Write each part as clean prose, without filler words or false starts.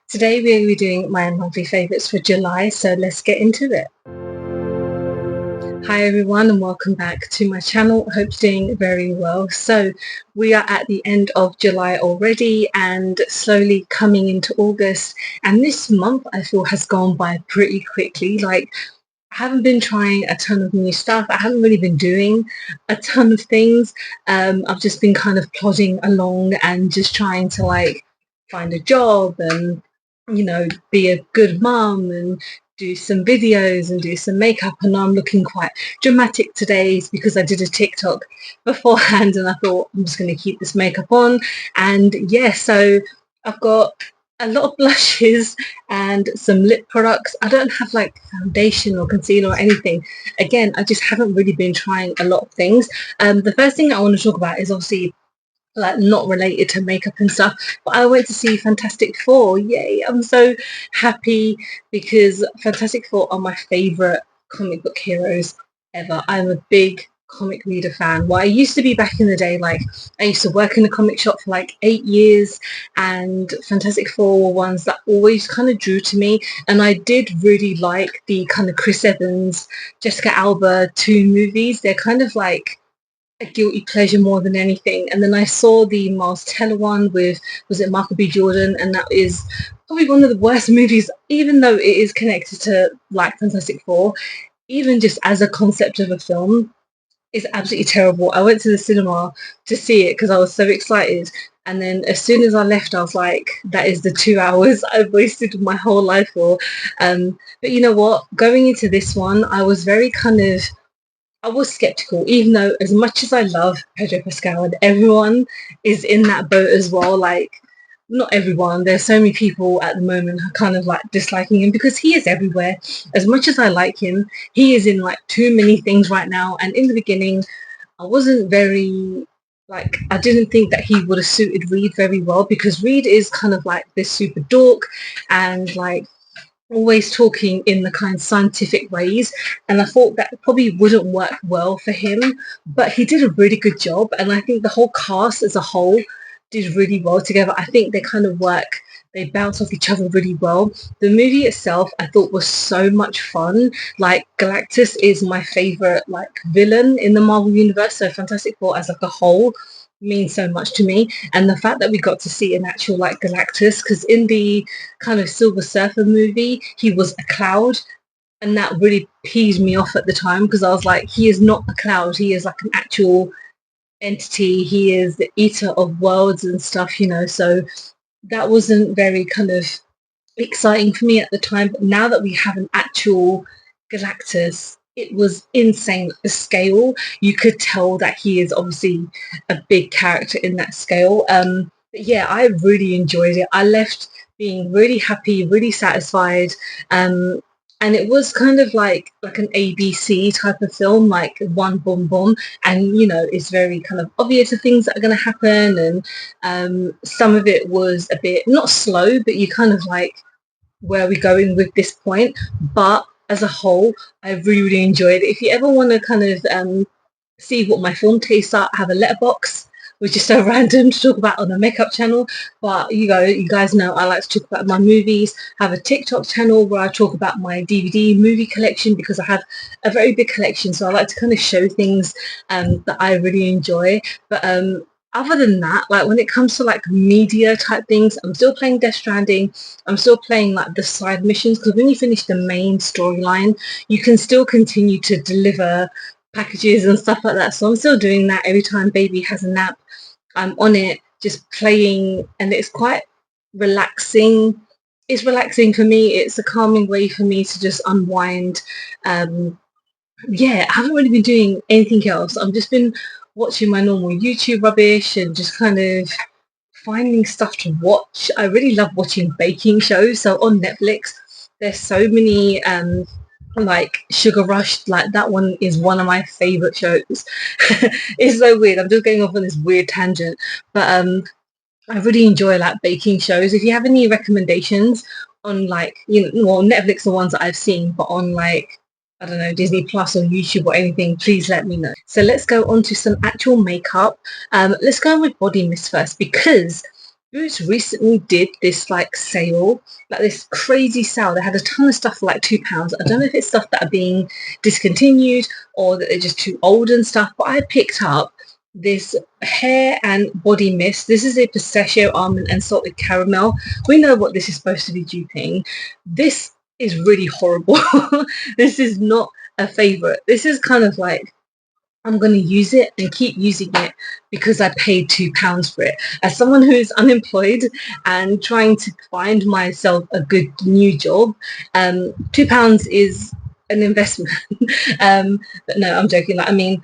Today we're doing my monthly favourites for July, so let's get into it. Hi everyone and welcome back to my channel. Hope you're doing very well. So we are at the end of July already and slowly coming into August, and this month I feel has gone by pretty quickly. Like, I haven't been trying a ton of new stuff. I haven't really been doing a ton of things. I've just been kind of plodding along and just trying to like find a job and be a good mum and do some videos and do some makeup. And I'm looking quite dramatic today because I did a TikTok beforehand and I thought I'm just going to keep this makeup on. And yeah, so I've got a lot of blushes and some lip products. I don't have like foundation or concealer or anything. Again, I just haven't really been trying a lot of things. The first thing I want to talk about is obviously like not related to makeup and stuff, but I went to see Fantastic Four. Yay, I'm so happy because Fantastic Four are my favorite comic book heroes ever. I'm a big comic reader fan. Well, I used to be back in the day. Like, I used to work in a comic shop for like 8 years, and Fantastic Four were ones that always kind of drew to me, and I did really like the kind of Chris Evans, Jessica Alba two movies. They're kind of like a guilty pleasure more than anything. And then I saw the Miles Teller one with, was it Michael B. Jordan? And that is probably one of the worst movies, even though it is connected to like Fantastic Four, even just as a concept of a film, is absolutely terrible. I went to the cinema to see it because I was so excited. And then as soon as I left, I was like, that is the 2 hours I've wasted my whole life for. But you know what? Going into this one, I was skeptical, even though as much as I love Pedro Pascal and everyone is in that boat as well, like not everyone, there's so many people at the moment who are kind of like disliking him because he is everywhere. As much as I like him, he is in like too many things right now. And in the beginning, I wasn't very like I didn't think that he would have suited Reed very well because Reed is kind of like this super dork and like always talking in the kind of scientific ways, and I thought that probably wouldn't work well for him, but he did a really good job, and I think the whole cast as a whole did really well together. I think they kind of work, they bounce off each other really well. The movie itself I thought was so much fun. Like, Galactus is my favorite like villain in the Marvel universe, so Fantastic Four as like a whole means so much to me. And the fact that we got to see an actual like Galactus, because in the kind of Silver Surfer movie he was a cloud, and that really peeved me off at the time because I was like, he is not a cloud, he is like an actual entity, he is the eater of worlds and stuff, so that wasn't very kind of exciting for me at the time. But now that we have an actual Galactus, it was insane. The scale, you could tell that he is obviously a big character in that scale. But yeah, I really enjoyed it. I left being really happy, really satisfied. Um, and it was kind of like an ABC type of film, like one boom boom, and it's very kind of obvious the things that are going to happen, and some of it was a bit not slow, but you kind of like, where are we going with this point? But as a whole, I really, really enjoyed it. If you ever want to kind of see what my film tastes are, I have a letterbox, which is so random to talk about on a makeup channel. But you guys know I like to talk about my movies. I have a TikTok channel where I talk about my DVD movie collection because I have a very big collection. So I like to kind of show things that I really enjoy. But other than that, like when it comes to like media type things, I'm still playing Death Stranding. I'm still playing like the side missions because when you finish the main storyline, you can still continue to deliver packages and stuff like that. So I'm still doing that every time baby has a nap. I'm on it, just playing, and it's quite relaxing. It's relaxing for me. It's a calming way for me to just unwind. Um, yeah, I haven't really been doing anything else. I've just been watching my normal YouTube rubbish and just kind of finding stuff to watch. I really love watching baking shows. So on Netflix, there's so many like Sugar Rush, like that one is one of my favorite shows. It's so weird. I'm just going off on this weird tangent, but I really enjoy like baking shows. If you have any recommendations on like, well, Netflix are the ones that I've seen, but on like, I don't know, Disney Plus or YouTube or anything, please let me know. So let's go on to some actual makeup. Let's go with body mist first because Boots recently did this like sale, like this crazy sale. They had a ton of stuff for like £2. I don't know if it's stuff that are being discontinued or that they're just too old and stuff, but I picked up this hair and body mist. This is a pistachio almond and salted caramel. We know what this is supposed to be duping. This is really horrible. This is not a favorite. This is kind of like, I'm going to use it and keep using it because I paid £2 for it. As someone who is unemployed and trying to find myself a good new job, £2 is an investment. But no, I'm joking. Like, I mean,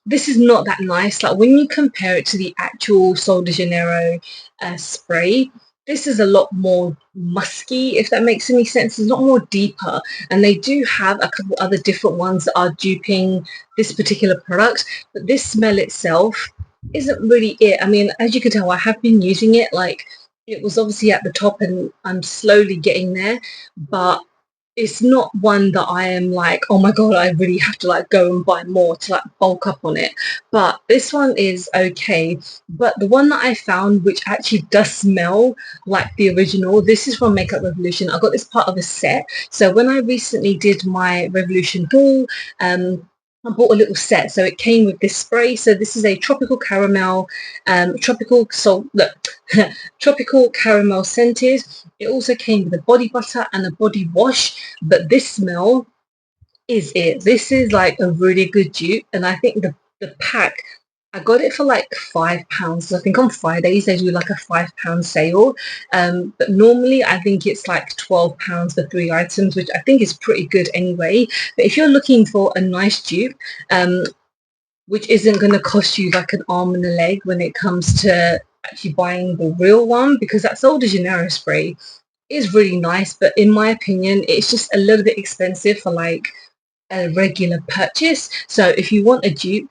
this is not that nice. Like when you compare it to the actual Sol de Janeiro spray, this is a lot more musky, if that makes any sense. It's a lot more deeper, and they do have a couple other different ones that are duping this particular product, but this smell itself isn't really it. I mean, as you can tell, I have been using it. Like, it was obviously at the top and I'm slowly getting there, but it's not one that I am like, oh my god, I really have to like go and buy more to like bulk up on it. But this one is okay. But the one that I found, which actually does smell like the original, this is from Makeup Revolution. I got this part of a set. So when I recently did my Revolution haul, I bought a little set. So it came with this spray. So this is a tropical caramel, tropical salt, look, tropical caramel scented. It also came with a body butter and a body wash, but this smell is it. This is like a really good dupe, and I think the pack, I got it for like £5. I think on Fridays they do like a £5 sale, but normally I think it's like £12 for 3 items, which I think is pretty good anyway. But if you're looking for a nice dupe, which isn't going to cost you like an arm and a leg when it comes to actually buying the real one, because that Sol de Janeiro spray is really nice, but in my opinion it's just a little bit expensive for like a regular purchase. So if you want a dupe,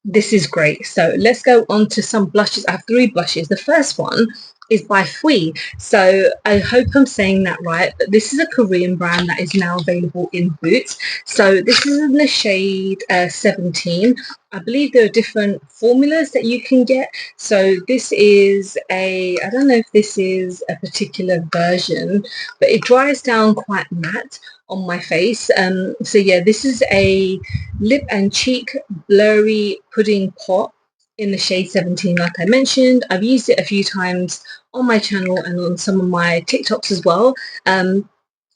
this is great. So let's go on to some blushes. I have 3 blushes. The first one is by Fussy. So I hope I'm saying that right, but this is a Korean brand that is now available in Boots. So this is in the shade 17. I believe there are different formulas that you can get. So this is I don't know if this is a particular version, but it dries down quite matte on my face. So yeah, this is a lip and cheek blurry pudding pot in the shade 17, like I mentioned. I've used it a few times on my channel and on some of my TikToks as well. And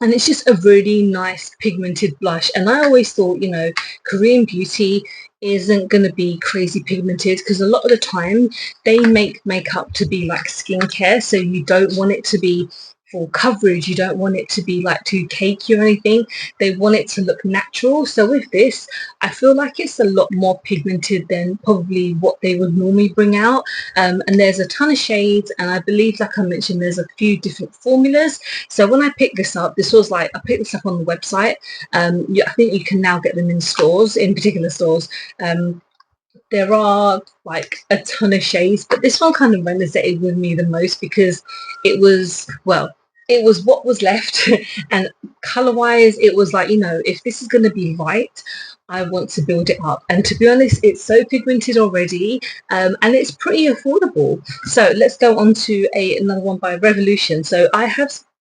it's just a really nice pigmented blush. And I always thought, you know, Korean beauty isn't going to be crazy pigmented, because a lot of the time they make makeup to be like skincare, so you don't want it to be full coverage, you don't want it to be like too cakey or anything. They want it to look natural. So with this, I feel like it's a lot more pigmented than probably what they would normally bring out. And there's a ton of shades, and I believe, like I mentioned, there's a few different formulas. So when I picked this up, this was like, I picked this up on the website. I think you can now get them in stores, in particular stores. There are like a ton of shades, but this one kind of resonated with me the most because it was, well, it was what was left. And color wise, it was like, you know, if this is going to be right, I want to build it up. And to be honest, it's so pigmented already, and it's pretty affordable. So let's go on to another one by Revolution. So I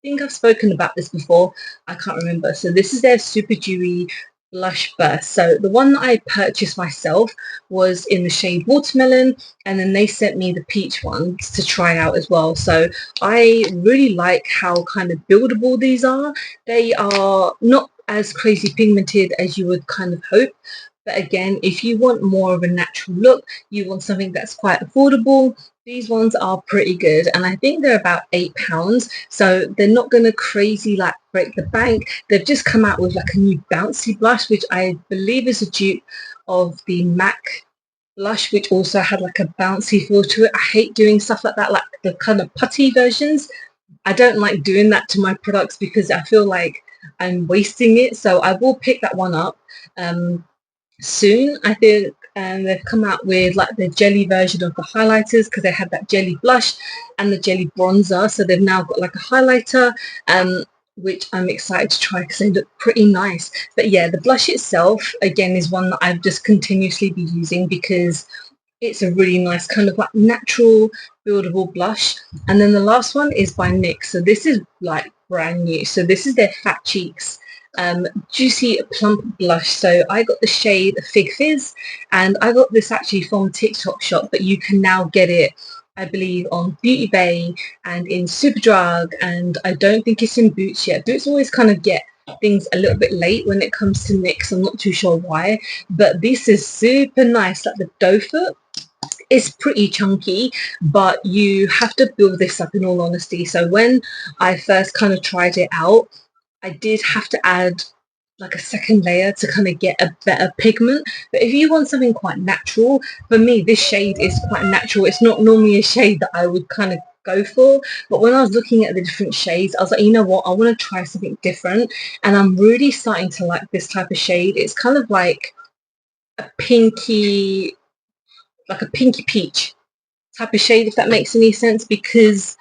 think I've spoken about this before, I can't remember. So this is their super dewy blush burst. So the one that I purchased myself was in the shade Watermelon, and then they sent me the peach ones to try out as well. So I really like how kind of buildable these are. They are not as crazy pigmented as you would kind of hope, but again, if you want more of a natural look, you want something that's quite affordable, these ones are pretty good. And I think they're about £8, so they're not going to crazy like break the bank. They've just come out with like a new bouncy blush, which I believe is a dupe of the MAC blush, which also had like a bouncy feel to it. I hate doing stuff like that, like the kind of putty versions. I don't like doing that to my products because I feel like I'm wasting it. So I will pick that one up soon. I think they've come out with like the jelly version of the highlighters, because they had that jelly blush and the jelly bronzer. So they've now got like a highlighter, which I'm excited to try because they look pretty nice. But yeah, the blush itself, again, is one that I've just continuously been using because it's a really nice kind of like natural buildable blush. And then the last one is by NYX. So this is like brand new. So this is their Fat Cheeks Juicy Plump Blush. So I got the shade Fig Fizz, and I got this actually from TikTok Shop, but you can now get it, I believe, on Beauty Bay and in Superdrug, and I don't think it's in Boots yet. Boots always kind of get things a little bit late when it comes to NYX. I'm not too sure why, but this is super nice. Like the doe foot is pretty chunky, but you have to build this up, in all honesty. So when I first kind of tried it out, I did have to add like a second layer to kind of get a better pigment. But if you want something quite natural, for me this shade is quite natural. It's not normally a shade that I would kind of go for, but when I was looking at the different shades, I was like, you know what, I want to try something different, and I'm really starting to like this type of shade. It's kind of like a pinky, like a pinky peach type of shade, if that makes any sense, because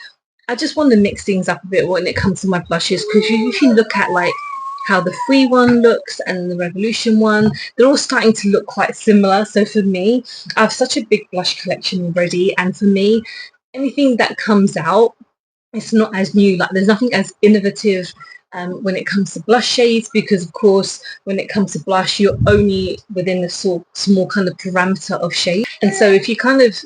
I just want to mix things up a bit when it comes to my blushes, because if you look at like how the Free one looks and the Revolution one, they're all starting to look quite similar. So for me, I have such a big blush collection already, and for me, anything that comes out, it's not as new. Like there's nothing as innovative when it comes to blush shades, because of course when it comes to blush you're only within a small kind of parameter of shade, and so if you kind of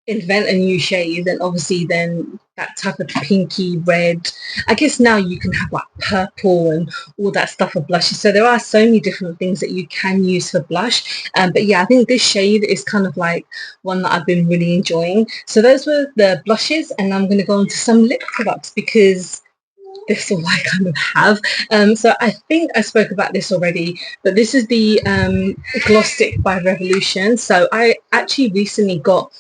invent a new shade, then obviously then that type of pinky red, I guess now you can have like purple and all that stuff for blushes. So there are so many different things that you can use for blush, but yeah, I think this shade is kind of like one that I've been really enjoying. So those were the blushes, and I'm going to go on to some lip products because this is all I kind of have. So I think I spoke about this already, but this is the Gloss Stick by Revolution. So I actually recently got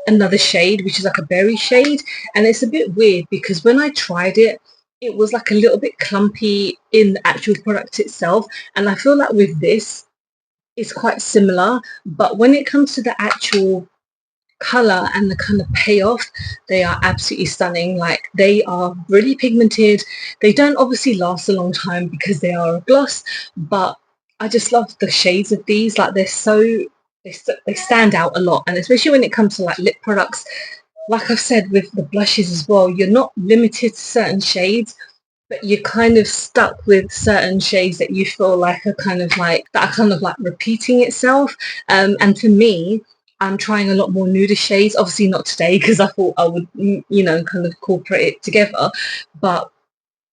another shade, which is like a berry shade, and it's a bit weird because when I tried it, it was like a little bit clumpy in the actual product itself, and I feel like with this it's quite similar, but when it comes to the actual color and the kind of payoff, they are absolutely stunning. Like they are really pigmented. They don't obviously last a long time because they are a gloss, but I just love the shades of these. Like they're so, they stand out a lot, and especially when it comes to like lip products, like I've said with the blushes as well, you're not limited to certain shades, but you're kind of stuck with certain shades that you feel like are kind of like that are kind of like repeating itself. And for me, I'm trying a lot more nude shades. Obviously not today because I thought I would, you know, kind of incorporate it together. But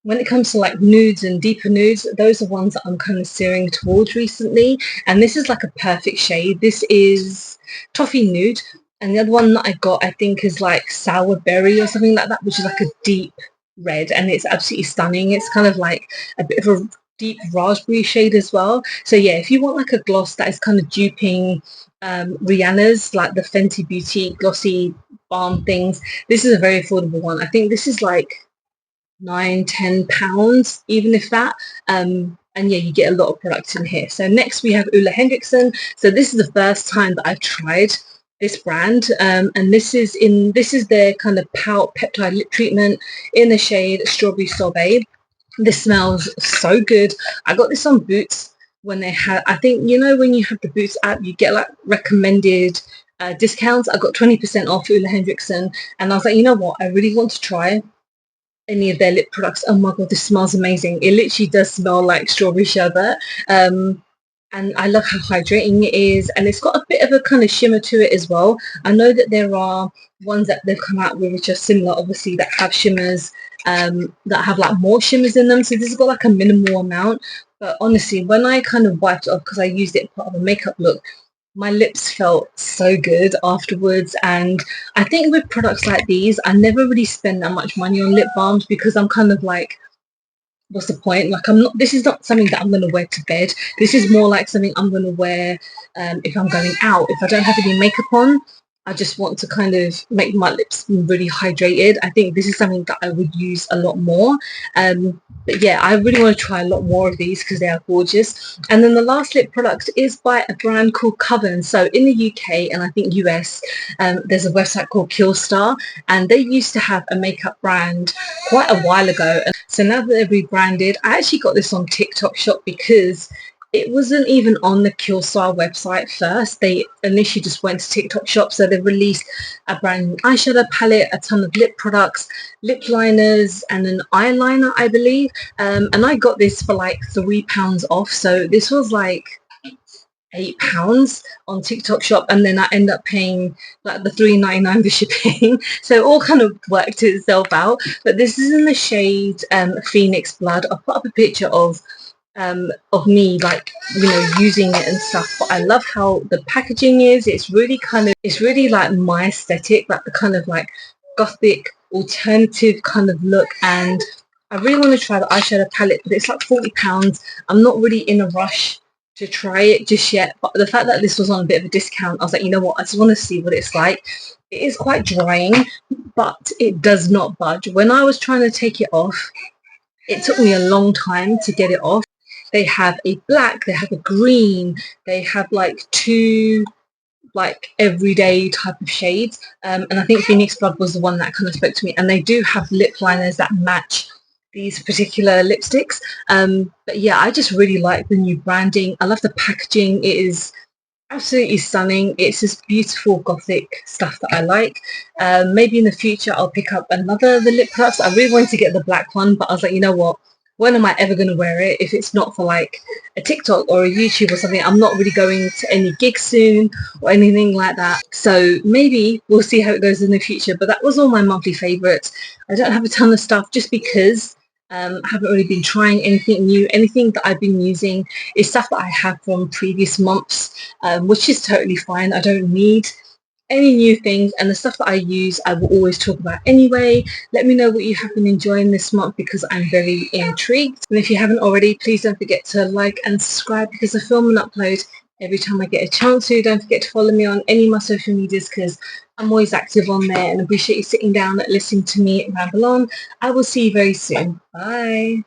when it comes to like nudes and deeper nudes, those are ones that I'm kind of steering towards recently. And this is like a perfect shade. This is Toffee Nude. And the other one that I got, I think, is like Sour Berry or something like that, which is like a deep red, and it's absolutely stunning. It's kind of like a bit of a deep raspberry shade as well. So yeah, if you want like a gloss that is kind of duping Rihanna's, like the Fenty Beauty glossy balm things, this is a very affordable one. I think this is like £9-10, even if that. And yeah, you get a lot of products in here. So next we have Ole Henriksen. So this is the first time that I've tried this brand, and this is their kind of Pout Peptide Lip Treatment in the shade Strawberry Sorbet. This smells so good. I got this on Boots when they had, I think, you know, when you have the Boots app, you get like recommended discounts. I got 20% off Ole Henriksen, and I was like, you know what, I really want to try any of their lip products. Oh my god, this smells amazing. It literally does smell like strawberry sherbet. And I love how hydrating it is, and it's got a bit of a kind of shimmer to it as well. I know that there are ones that they've come out with which are similar, obviously, that have shimmers, that have like more shimmers in them. So this has got like a minimal amount, but honestly, when I kind of wiped it off because I used it as part of a makeup look, my lips felt so good afterwards. And I think with products like these, I never really spend that much money on lip balms because I'm kind of like, what's the point? Like, I'm not, this is not something that I'm going to wear to bed. This is more like something I'm going to wear if I'm going out. If I don't have any makeup on, I just want to kind of make my lips really hydrated. I think this is something that I would use a lot more. But yeah, I really want to try a lot more of these because they are gorgeous. And then the last lip product is by a brand called Coven. So in the UK and I think US, there's a website called Killstar, and they used to have a makeup brand quite a while ago. So now that they've rebranded, I actually got this on TikTok Shop because it wasn't even on the Killstar website first. They initially just went to TikTok shop. So they released a brand new eyeshadow palette, a ton of lip products, lip liners, and an eyeliner, I believe. And I got this for like £3 off. So this was like £8 on TikTok shop, and then I end up paying like the £3.99 for shipping. So it all kind of worked itself out. But this is in the shade Phoenix Blood. I'll put up a picture of me, like, you know, using it and stuff. But I love how the packaging is. It's really like my aesthetic, like the kind of like gothic alternative kind of look. And I really want to try the eyeshadow palette, but it's like £40. I'm not really in a rush to try it just yet, but the fact that this was on a bit of a discount, I was like, you know what, I just want to see what it's like. It is quite drying, but it does not budge. When I was trying to take it off, it took me a long time to get it off. They have a black, they have a green, they have like two like everyday type of shades, and I think Phoenix Blood was the one that kind of spoke to me. And they do have lip liners that match these particular lipsticks, but yeah, I just really like the new branding. I love the packaging. It is absolutely stunning. It's just beautiful gothic stuff that I like. Maybe in the future I'll pick up another of the lip products. I really wanted to get the black one, but I was like, you know what, when am I ever going to wear it if it's not for like a TikTok or a YouTube or something? I'm not really going to any gigs soon or anything like that. So maybe we'll see how it goes in the future. But that was all my monthly favourites. I don't have a ton of stuff just because I haven't really been trying anything new. Anything that I've been using is stuff that I have from previous months, which is totally fine. I don't need any new things, and the stuff that I use I will always talk about anyway. Let me know what you have been enjoying this month because I'm very intrigued. And if you haven't already, please don't forget to like and subscribe because I film and upload every time I get a chance to. Don't forget to follow me on any of my social medias because I'm always active on there, and I appreciate you sitting down and listening to me ramble on. I will see you very soon. Bye.